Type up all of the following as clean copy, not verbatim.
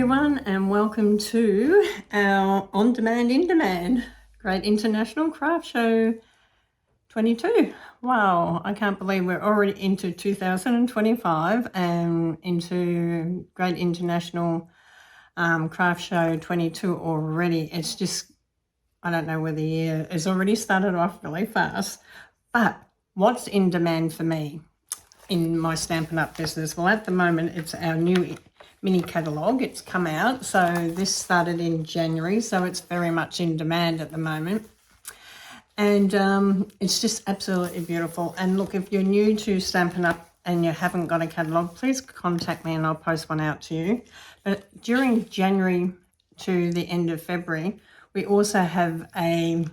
everyone, and welcome to our on-demand, in-demand Great International Craft Show 22. Wow, I can't believe we're already into 2025 and into Great International Craft Show 22 already. It's just, I don't know where the year has already started off really fast. But what's in demand for me in my Stampin' Up business? Well, at the moment, it's our new mini catalogue. It's come out, so this started in January, so it's very much in demand at the moment, and it's just absolutely beautiful. And look, if you're new to Stampin' Up and you haven't got a catalogue, please contact me and I'll post one out to you. But during January to the end of February, we also have a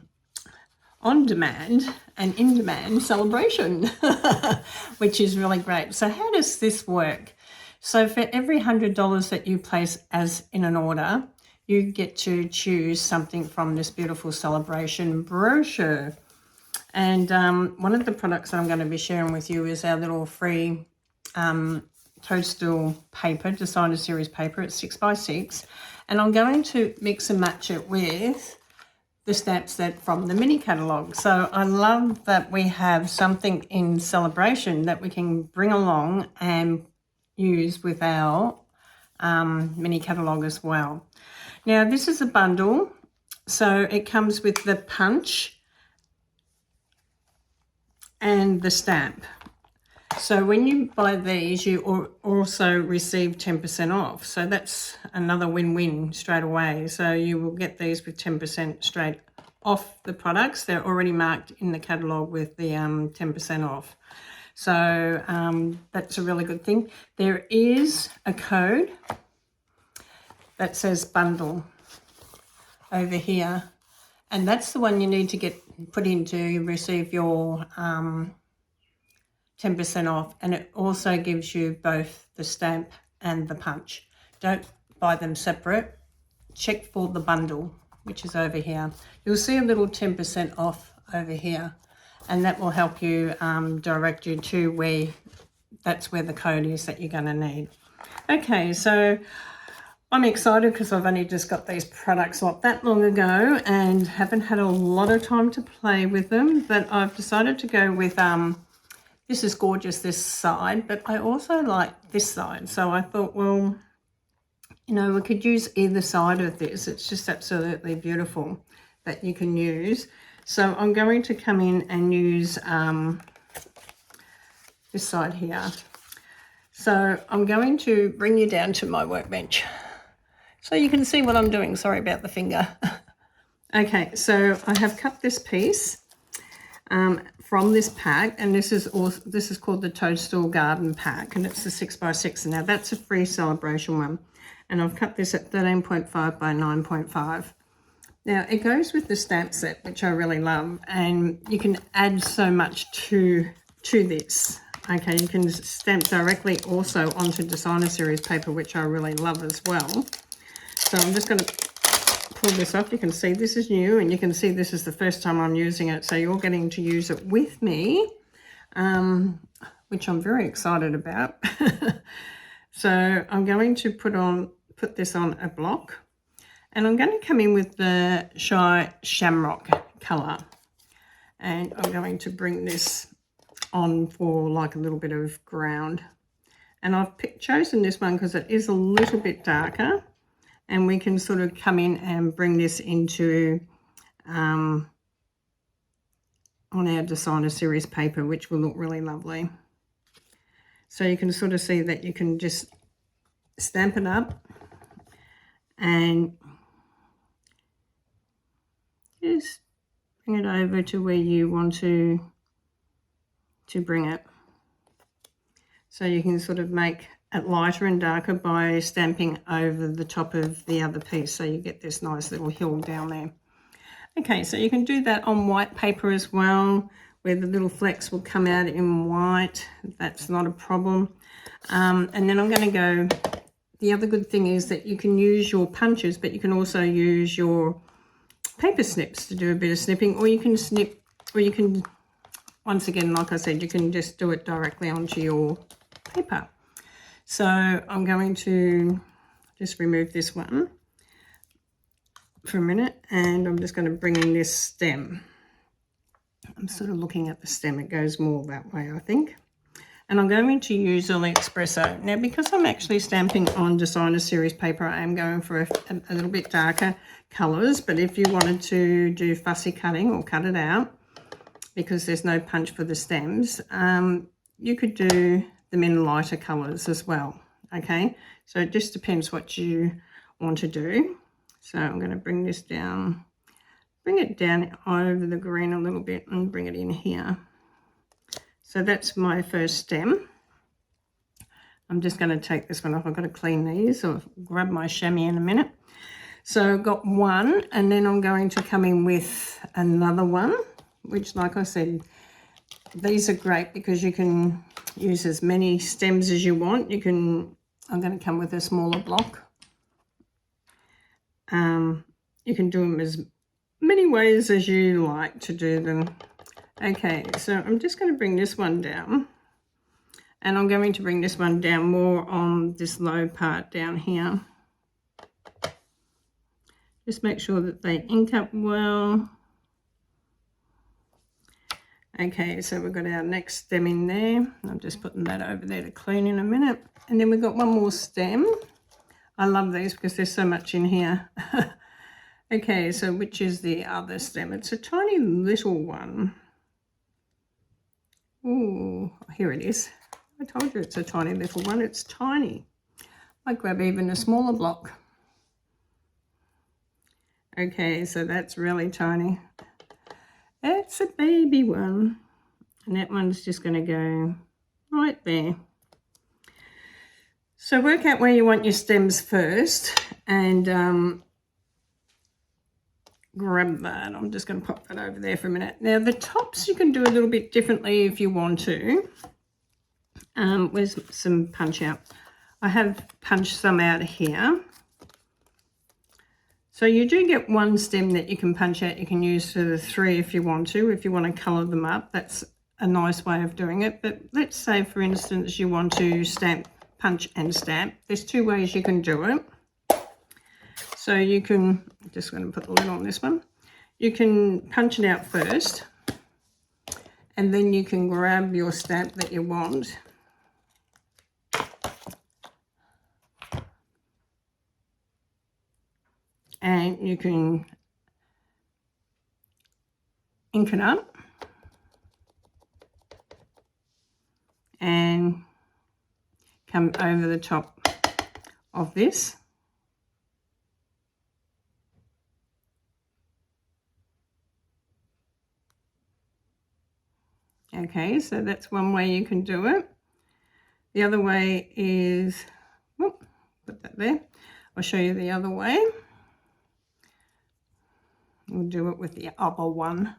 on-demand and in-demand celebration, which is really great. So how does this work? So for every $100 that you place as in an order, you get to choose something from this beautiful celebration brochure. And one of the products that I'm going to be sharing with you is our little free toadstool paper, designer series paper. It's 6x6. And I'm going to mix and match it with the stamp set from the mini catalogue. So I love that we have something in celebration that we can bring along and use with our mini catalogue as well. Now this is a bundle, so it comes with the punch and the stamp. So when you buy these, you also receive 10% off. So that's another win-win straight away. So you will get these with 10% straight off the products. They're already marked in the catalogue with the 10% off. So that's a really good thing. There is a code that says bundle over here, and that's the one you need to get put in to receive your 10% off, and it also gives you both the stamp and the punch. Don't buy them separate. Check for the bundle, which is over here. You'll see a little 10% off over here, and that will help you direct you to where the code is that you're going to need. Okay, so I'm excited because I've only just got these products not that long ago and haven't had a lot of time to play with them, but I've decided to go with, this is gorgeous, this side, but I also like this side. So I thought, well, you know, we could use either side of this. It's just absolutely beautiful that you can use. So I'm going to come in and use this side here. So I'm going to bring you down to my workbench so you can see what I'm doing. Sorry about the finger. Okay, so I have cut this piece from this pack, and this is called the Toadstool Garden Pack, and it's the 6x6. Now that's a free celebration one, and I've cut this at 13.5 by 9.5. Now it goes with the stamp set, which I really love, and you can add so much to this. Okay, you can stamp directly also onto designer series paper, which I really love as well. So I'm just going to pull this off. You can see this is new, and you can see this is the first time I'm using it, so you're getting to use it with me, which I'm very excited about. So I'm going to put this on a block, and I'm going to come in with the Shy Shamrock colour, and I'm going to bring this on for like a little bit of ground. And I've chosen this one because it is a little bit darker, and we can sort of come in and bring this into on our designer series paper, which will look really lovely. So you can sort of see that you can just stamp it up and just bring it over to where you want to bring it. So you can sort of make it lighter and darker by stamping over the top of the other piece, so you get this nice little hill down there. Okay, so you can do that on white paper as well, where the little flecks will come out in white. That's not a problem. And then I'm going to go, the other good thing is that you can use your punches, but you can also use your paper snips to do a bit of snipping, or you can snip, or you can, once again, like I said, you can just do it directly onto your paper. So I'm going to just remove this one for a minute, and I'm just going to bring in this stem. I'm sort of looking at the stem. It goes more that way, I think. And I'm going to use Espresso. Now, because I'm actually stamping on designer series paper, I am going for a little bit darker colours. But if you wanted to do fussy cutting or cut it out, because there's no punch for the stems, you could do them in lighter colours as well. Okay, so it just depends what you want to do. So I'm going to bring this down, bring it down over the green a little bit and bring it in here. So that's my first stem. I'm just going to take this one off. I've got to clean these. I'll grab my chamois in a minute. So I've got one, and then I'm going to come in with another one, which, like I said, these are great because you can use as many stems as you want. I'm going to come with a smaller block. You can do them as many ways as you like to do them. Okay, so I'm just going to bring this one down, and I'm going to bring this one down more on this low part down here. Just make sure that they ink up well. Okay, so we've got our next stem in there. I'm just putting that over there to clean in a minute. And then we've got one more stem. I love these because there's so much in here. Okay, so which is the other stem? It's a tiny little one. Oh, here it is. I told you it's a tiny little one. It's tiny. I grab even a smaller block. Okay, so that's really tiny. It's a baby one. And that one's just going to go right there. So work out where you want your stems first, and grab that. I'm just going to pop that over there for a minute. Now the tops you can do a little bit differently if you want to. Where's some punch out? I have punched some out here. So you do get one stem that you can punch out. You can use for the three if you want to. If you want to colour them up, that's a nice way of doing it. But let's say, for instance, you want to punch and stamp. There's two ways you can do it. So you can, just going to put the lid on this one. You can punch it out first, and then you can grab your stamp that you want. And you can ink it up and come over the top of this. Okay, so that's one way you can do it. The other way is, put that there. I'll show you the other way. We'll do it with the other one.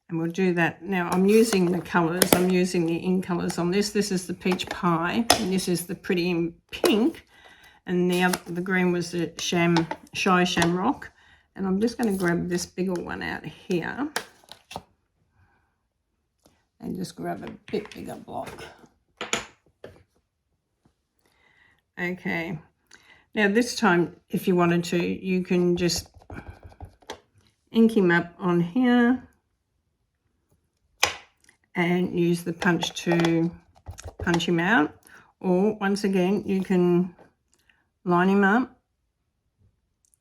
And we'll do that. Now I'm using the colours. I'm using the ink colours on this. This is the peach pie, and this is the pretty pink. And the green was the shy shamrock. And I'm just going to grab this bigger one out here and just grab a bit bigger block. Okay, now this time, if you wanted to, you can just ink him up on here and use the punch to punch him out. Or once again, you can line him up.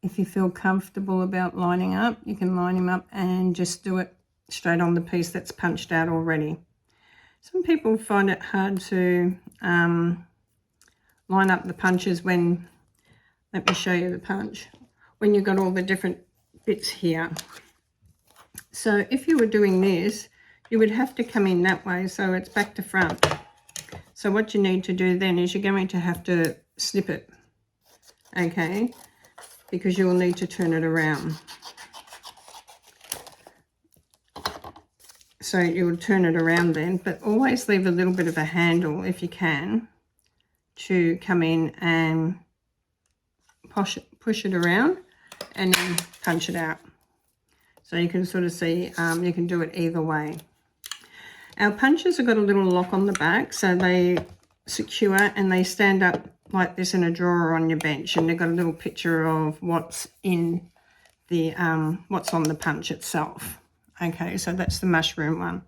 If you feel comfortable about lining up, you can line him up and just do it straight on the piece that's punched out already. Some people find it hard to line up the punches when, let me show you the punch, when you've got all the different bits here. So if you were doing this, you would have to come in that way, so it's back to front. So what you need to do then is you're going to have to snip it, okay, because you will need to turn it around. So you will turn it around then, but always leave a little bit of a handle if you can to come in and push it around and then punch it out. So you can sort of see, you can do it either way. Our punches have got a little lock on the back, so they secure, and they stand up like this in a drawer on your bench, and they've got a little picture of what's in the what's on the punch itself. Okay, so that's the mushroom one.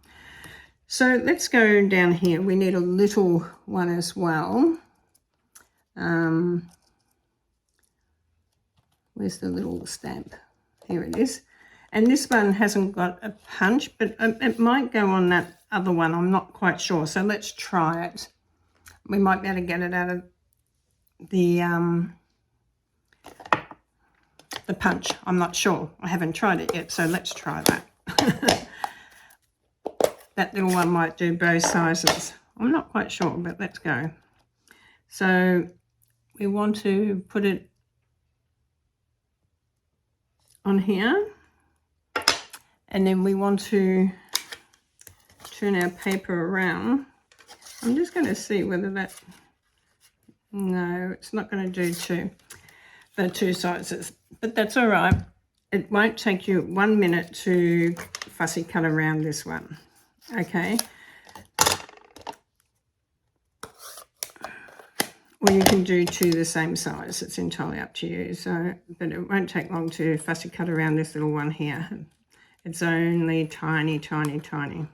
So let's go down here. We need a little one as well. Where's the little stamp? Here it is. And this one hasn't got a punch, but it might go on that other one. I'm not quite sure. So let's try it. We might be able to get it out of the punch. I'm not sure. I haven't tried it yet, so let's try that. That little one might do both sizes. I'm not quite sure, but let's go. So we want to put it on here, and then we want to turn our paper around. I'm just going to see whether that, no, it's not going to do the two sizes, but that's all right. It won't take you 1 minute to fussy cut around this one. Okay, or you can do two the same size. It's entirely up to you. So, but it won't take long to fussy cut around this little one here. It's only tiny, tiny, tiny.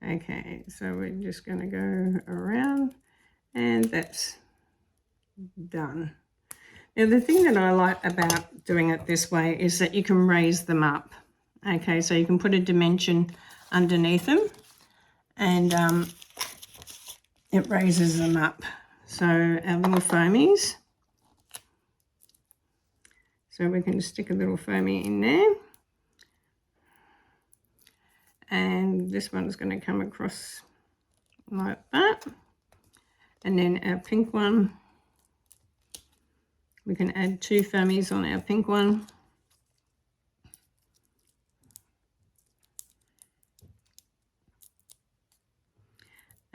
Okay, so we're just going to go around, and that's done. Now, the thing that I like about doing it this way is that you can raise them up. Okay, so you can put a dimension underneath them, and it raises them up. So our little foamies, so we can stick a little foamy in there, and this one's going to come across like that. And then our pink one, we can add 2 foamies on our pink one.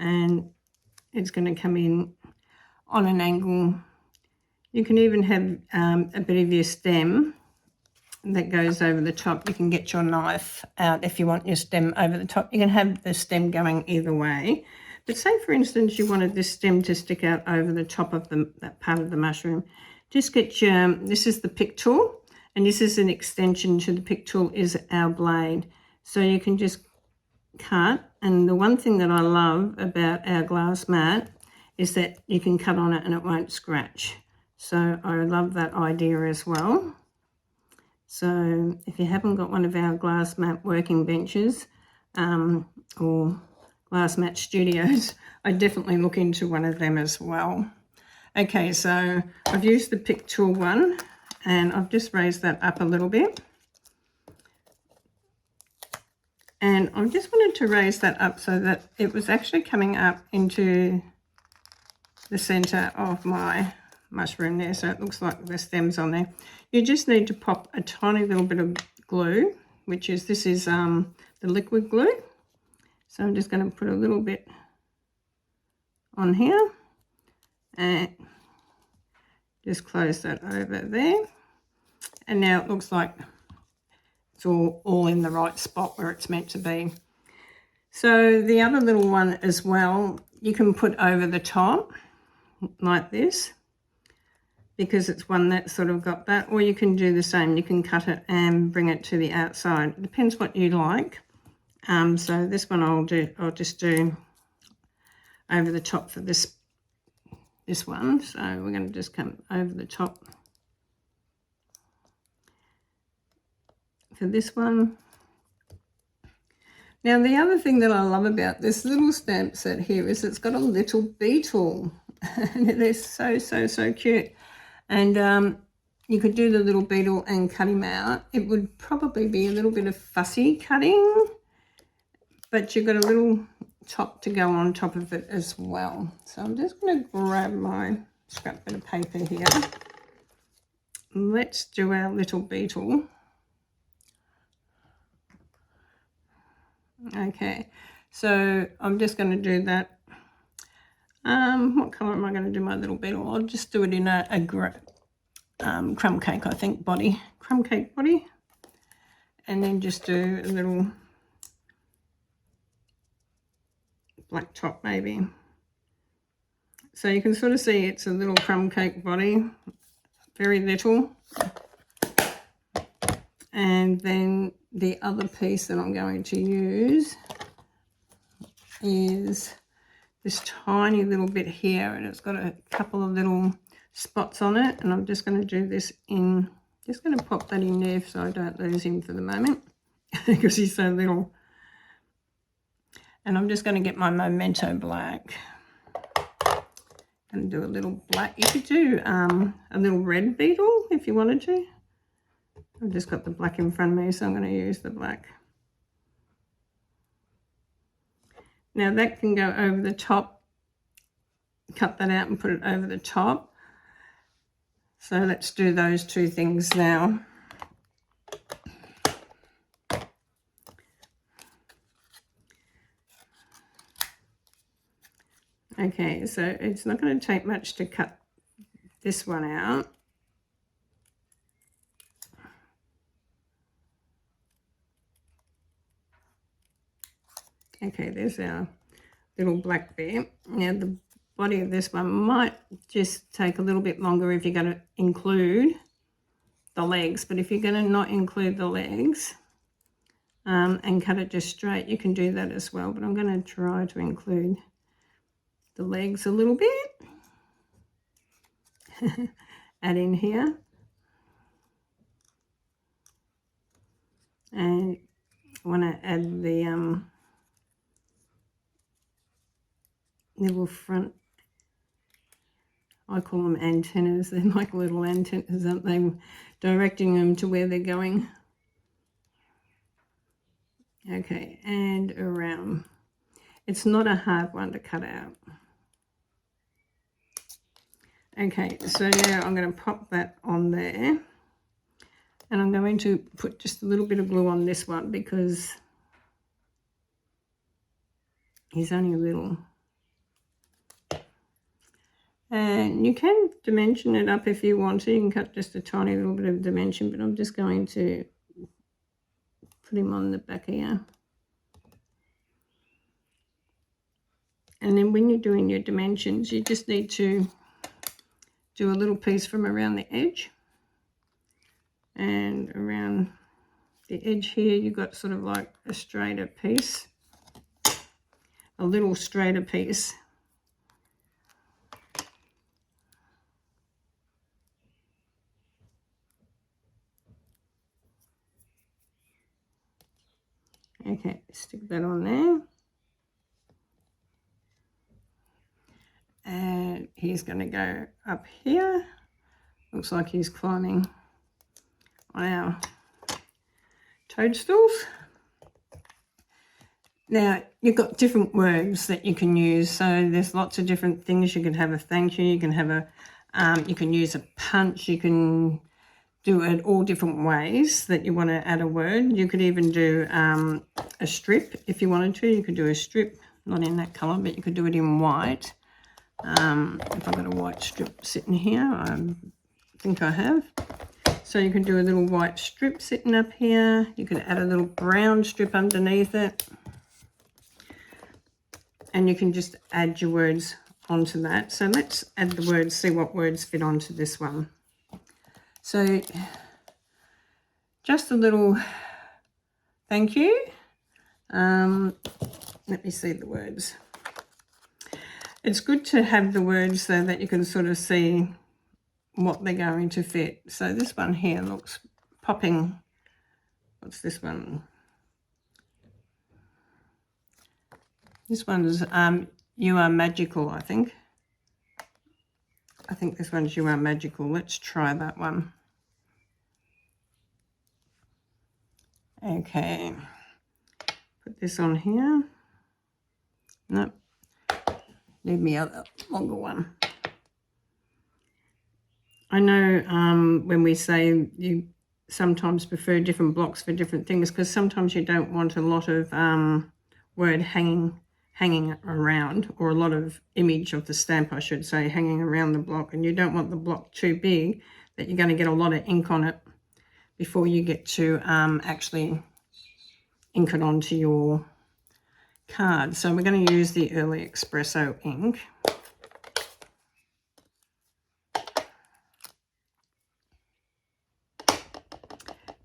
And it's going to come in on an angle. You can even have a bit of your stem that goes over the top. You can get your knife out if you want your stem over the top. You can have the stem going either way. But say, for instance, you wanted this stem to stick out over the top of that part of the mushroom. Just get your, this is the pick tool, and this is an extension to the pick tool is our blade. So you can just cut, and the one thing that I love about our glass mat is that you can cut on it and it won't scratch. So I love that idea as well. So if you haven't got one of our glass mat working benches or glass mat studios, I definitely look into one of them as well. Okay, so I've used the pick tool one, and I've just raised that up a little bit. And I just wanted to raise that up so that it was actually coming up into the center of my mushroom there. So it looks like the stem's on there. You just need to pop a tiny little bit of glue, which is, this is the liquid glue. So I'm just going to put a little bit on here and just close that over there. And now it looks like it's all in the right spot where it's meant to be. So the other little one as well, you can put over the top like this, because it's one that sort of got that, or you can do the same. You can cut it and bring it to the outside. It depends what you like. So this one I'll just do over the top for this one. So we're going to just come over the top for this one. Now the other thing that I love about this little stamp set here is it's got a little beetle. And it is so, so, so cute. And you could do the little beetle and cut him out. It would probably be a little bit of fussy cutting, but you've got a little top to go on top of it as well. So I'm just going to grab my scrap bit of paper here. Let's do our little beetle. Okay, so I'm just going to do that. What colour am I going to do my little beetle? I'll just do it in a crumb cake, I think, body. Crumb cake body. And then just do a little black top maybe. So you can sort of see it's a little crumb cake body, very little. And then the other piece that I'm going to use is this tiny little bit here, and it's got a couple of little spots on it, and I'm just going to do this in, just going to pop that in there so I don't lose him for the moment because he's so little. And I'm just going to get my Memento black and do a little black. You could do a little red beetle if you wanted to. I've just got the black in front of me, so I'm going to use the black. Now that can go over the top. Cut that out and put it over the top. So let's do those two things now. Okay, so it's not going to take much to cut this one out. Okay, there's our little black bit. Now the body of this one might just take a little bit longer if you're going to include the legs, but if you're going to not include the legs and cut it just straight, you can do that as well. But I'm going to try to include the legs a little bit. Add in here. And I want to add the little front, I call them antennas. They're like little antennas, aren't they? Directing them to where they're going. Okay, and around. It's not a hard one to cut out. Okay, so now I'm going to pop that on there. And I'm going to put just a little bit of glue on this one because he's only a little. And you can dimension it up if you want to. You can cut just a tiny little bit of dimension, but I'm just going to put him on the back here. And then when you're doing your dimensions, you just need to do a little piece from around the edge. And around the edge here, you've got sort of like a straighter piece, a little straighter piece. Okay, stick that on there. And he's going to go up here. Looks like he's climbing on our toadstools. Now, you've got different words that you can use. So there's lots of different things. You can have a thank you. You can have a, you can use a punch. You can do it all different ways that you want to add a word. You could even do a strip if you wanted to. You could do a strip, not in that colour, but you could do it in white. If I've got a white strip sitting here, I think I have. So you can do a little white strip sitting up here. You can add a little brown strip underneath it. And you can just add your words onto that. So let's add the words, see what words fit onto this one. So just a little thank you. Let me see the words. It's good to have the words so that you can sort of see what they're going to fit. So this one here looks popping. What's this one? This one's You Are Magical, I think. I think this one's You Are Magical. Let's try that one. Okay. Put this on here. Nope. Need me a longer one. I know when we say you sometimes prefer different blocks for different things, because sometimes you don't want a lot of word hanging around, or a lot of image of the stamp, I should say, hanging around the block, and you don't want the block too big that you're going to get a lot of ink on it before you get to actually ink it onto your card. So we're going to use the Early Espresso ink.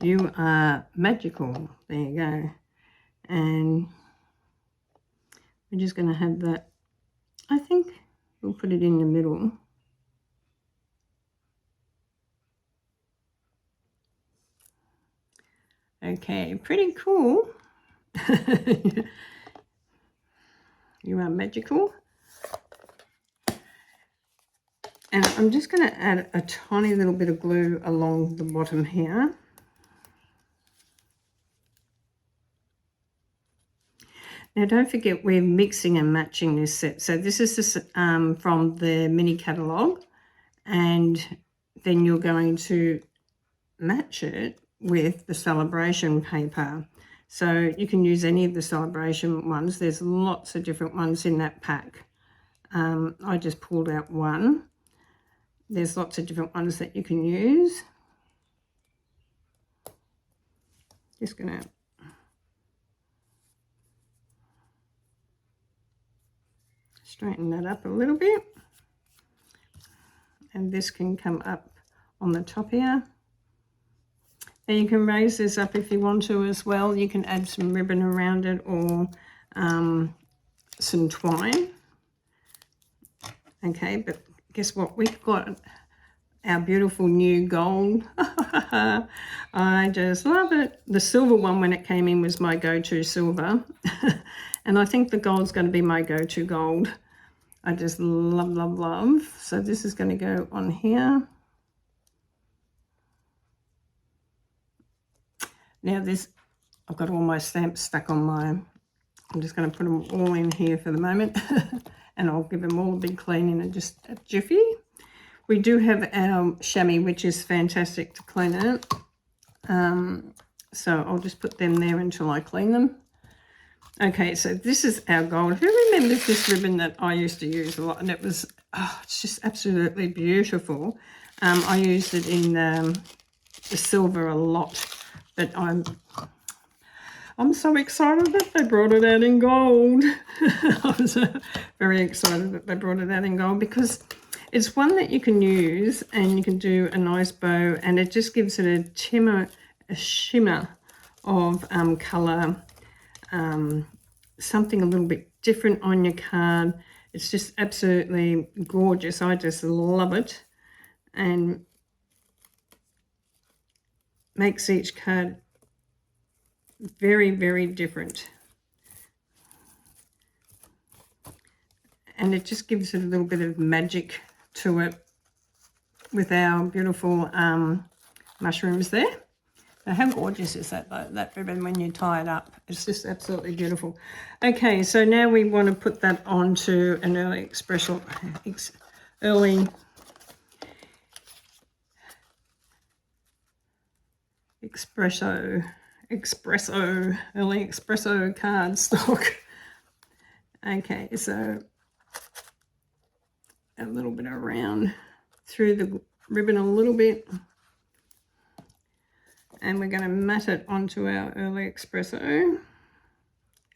You are magical. There you go. And we're just going to have that. I think we'll put it in the middle. Okay, pretty cool. You are magical. And I'm just going to add a tiny little bit of glue along the bottom here. Now don't forget we're mixing and matching this set. So this is from the mini catalogue, and then you're going to match it with the Sale-A-Bration paper. So you can use any of the Sale-A-Bration ones. There's lots of different ones in that pack. I just pulled out one. There's lots of different ones that you can use. Just going to straighten that up a little bit. And this can come up on the top here. And you can raise this up if you want to as well. You can add some ribbon around it or some twine. Okay, but guess what? We've got our beautiful new gold. I just love it. The silver one when it came in was my go-to silver. And I think the gold's going to be my go-to gold. I just love, love, love. So this is going to go on here. Now this, I've got all my stamps stuck on I'm just going to put them all in here for the moment. And I'll give them all a big cleaning in just a jiffy. We do have our chamois, which is fantastic to clean it. So I'll just put them there until I clean them. Okay, so this is our gold. Who remembers this ribbon that I used to use a lot? And it was, oh, it's just absolutely beautiful. I used it in the silver a lot. But I'm so excited that they brought it out in gold. I was very excited that they brought it out in gold because it's one that you can use and you can do a nice bow, and it just gives it a shimmer of colour, something a little bit different on your card. It's just absolutely gorgeous. I just love it, and makes each card very, very different. And it just gives it a little bit of magic to it with our beautiful mushrooms there. Now, how gorgeous is that though, that ribbon when you tie it up? It's just absolutely beautiful. Okay, so now we want to put that onto an early espresso early espresso cardstock. Okay, so a little bit around through the ribbon a little bit, and we're going to mat it onto our early espresso.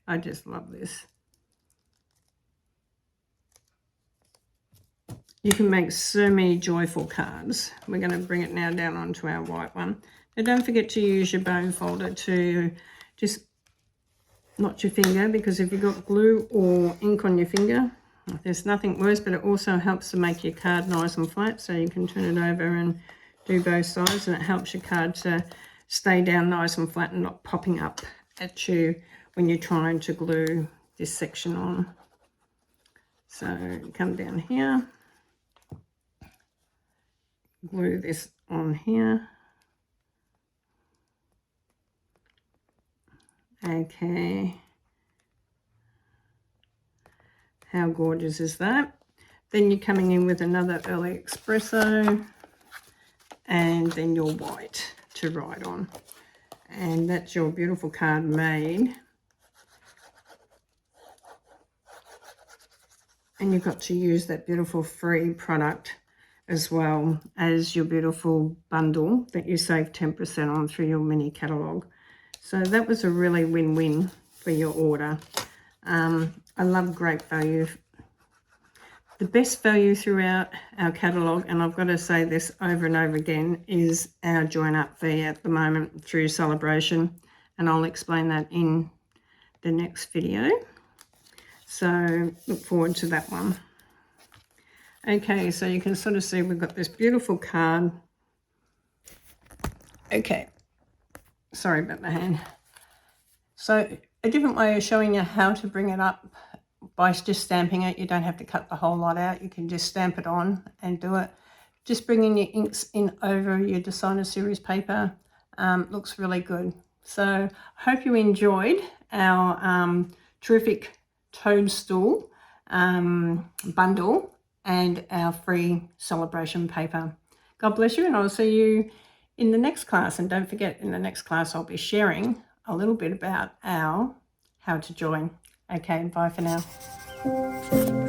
I just love this. You can make so many joyful cards. We're going to bring it now down onto our white one. Now don't forget to use your bone folder to just not your finger, because if you've got glue or ink on your finger, there's nothing worse, but it also helps to make your card nice and flat, so you can turn it over and do both sides, and it helps your card to stay down nice and flat and not popping up at you when you're trying to glue this section on. So come down here, glue this on here. Okay, how gorgeous is that? Then you're coming in with another early espresso, and then your white to write on, and that's your beautiful card made. And you've got to use that beautiful free product as well as your beautiful bundle that you save 10% on through your mini catalogue. So that was a really win-win for your order. I love great value. The best value throughout our catalogue, and I've got to say this over and over again, is our join up fee at the moment through Sale-A-Bration, and I'll explain that in the next video. So look forward to that one. Okay, so you can sort of see we've got this beautiful card. Okay, sorry about my hand. So a different way of showing you how to bring it up by just stamping it. You don't have to cut the whole lot out. You can just stamp it on and do it. Just bringing your inks in over your designer series paper looks really good. So I hope you enjoyed our terrific toadstool bundle and our free Sale-A-Bration paper. God bless you, and I'll see you in the next class. And don't forget, in the next class I'll be sharing a little bit about our how to join. Okay, bye for now.